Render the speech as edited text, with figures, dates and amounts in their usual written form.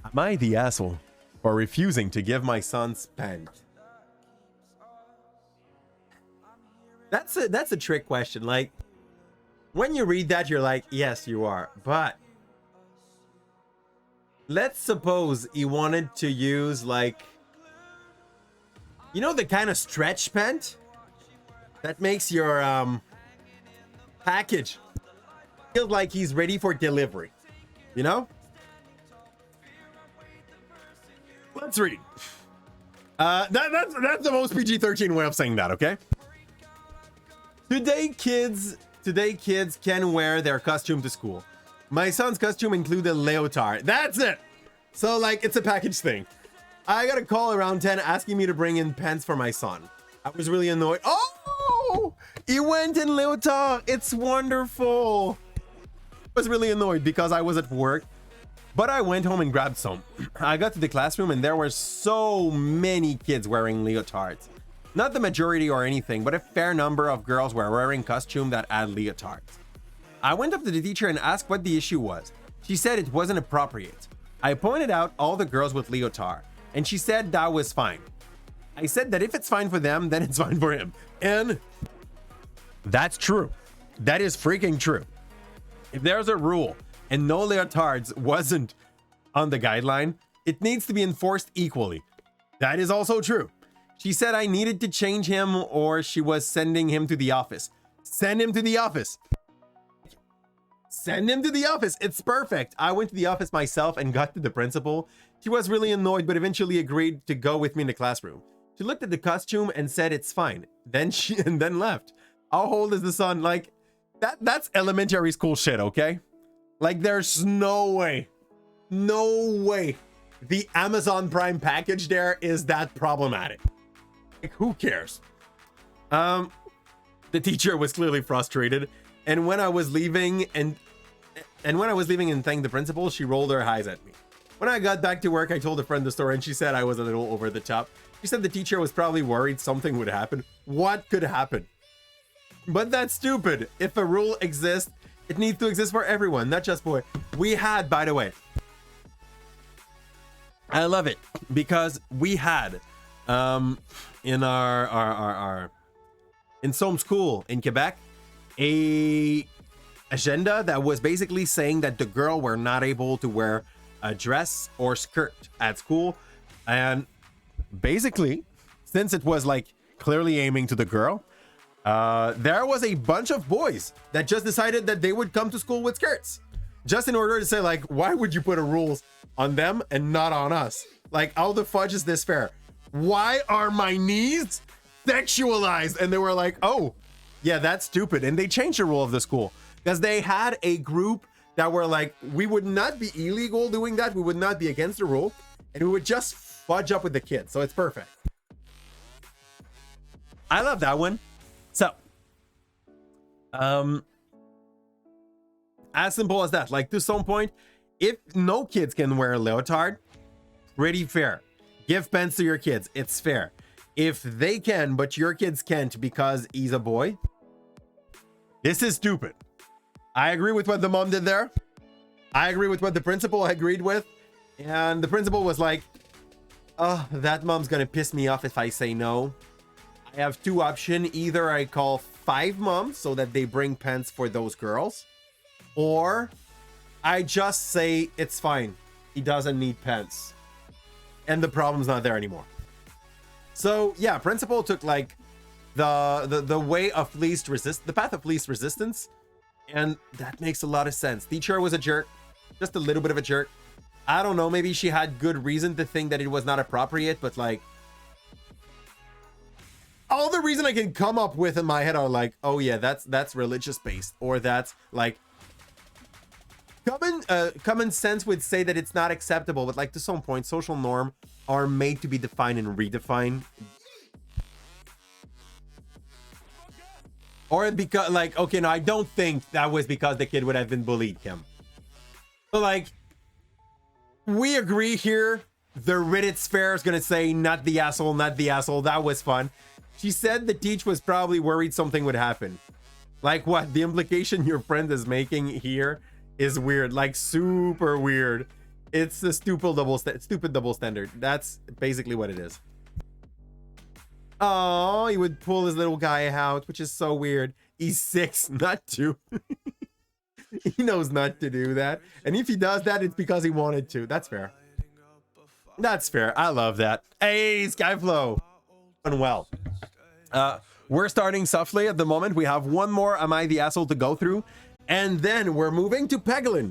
Am I the asshole for refusing to give my son's pen? That's a trick question. Like, when you read that, you're like, yes, you are. But let's suppose he wanted to use, like, you know, the kind of stretch pen that makes your package feel like he's ready for delivery, you know? Let's read. That's the most PG-13 way of saying that, okay? Today kids can wear their costume to school. My son's costume included a leotard. That's it. So, like, it's a package thing. I got a call around 10 asking me to bring in pants for my son. I was really annoyed. Oh, he went in leotard. It's wonderful. I was really annoyed because I was at work, but I went home and grabbed some. I got to the classroom and there were so many kids wearing leotards. Not the majority or anything, but a fair number of girls were wearing costumes that had leotards. I went up to the teacher and asked what the issue was. She said it wasn't appropriate. I pointed out all the girls with leotard, and she said that was fine. I said that if it's fine for them, then it's fine for him. And that's true. That is freaking true. If there's a rule and no leotards wasn't on the guideline, it needs to be enforced equally. That is also true. She said I needed to change him or she was sending him to the office. Send him to the office. Send him to the office. It's perfect. I went to the office myself and got to the principal. She was really annoyed, but eventually agreed to go with me in the classroom. She looked at the costume and said it's fine. Then then left. How old is the son? Like, that's elementary school shit, okay? Like, there's no way the Amazon Prime package there is that problematic. Like, who cares? The teacher was clearly frustrated, and when I was leaving and thanked the principal, she rolled her eyes at me. When I got back to work, I told a friend the story, and she said I was a little over the top. She said the teacher was probably worried something would happen. What could happen? But that's stupid. If a rule exists, it needs to exist for everyone, not just boy. We had, by the way, I love it because we had in our in some school in Quebec a agenda that was basically saying that the girl were not able to wear a dress or skirt at school, and basically, since it was like clearly aiming to the girl, there was a bunch of boys that just decided that they would come to school with skirts, just in order to say, like, why would you put a rules on them and not on us? Like, how the fudge is this fair? Why are my knees sexualized? And they were like, oh yeah, that's stupid. And they changed the rule of the school because they had a group that were like, we would not be illegal doing that, we would not be against the rule, and we would just fudge up with the kids. So it's perfect. I love that one. So as simple as that. Like, to some point, if no kids can wear a leotard, pretty fair. Give pants to your kids, it's fair. If they can but your kids can't because he's a boy, this is stupid. I agree with what the mom did there. I agree with what the principal agreed with, and the principal was like, oh, that mom's gonna piss me off if I say no. I have two options. Either I call 5 moms so that they bring pants for those girls, or I just say it's fine, he doesn't need pants, and the problem's not there anymore. So yeah, principal took like the way of least resist, the path of least resistance, and that makes a lot of sense. Teacher was a jerk, just a little bit of a jerk. I don't know, maybe she had good reason to think that it was not appropriate, but like, all the reason I can come up with in my head are like, oh yeah, that's religious based, or that's like common sense would say that it's not acceptable, but like, to some point, social norms are made to be defined and redefined. Or because, like, okay, no, I don't think that was because the kid would have been bullied, Kim. So like, we agree here. The Reddit sphere is gonna say, not the asshole, not the asshole. That was fun. She said the teacher was probably worried something would happen. Like, what? The implication your friend is making here is weird, like super weird. It's a stupid double standard. That's basically what it is. Oh, he would pull his little guy out, which is so weird. He's 6, not 2. He knows not to do that. And if he does that, it's because he wanted to. That's fair. That's fair. I love that. Hey, Skyflow. Done well. We're starting softly at the moment. We have one more Am I the Asshole to go through. And then we're moving to Peglin.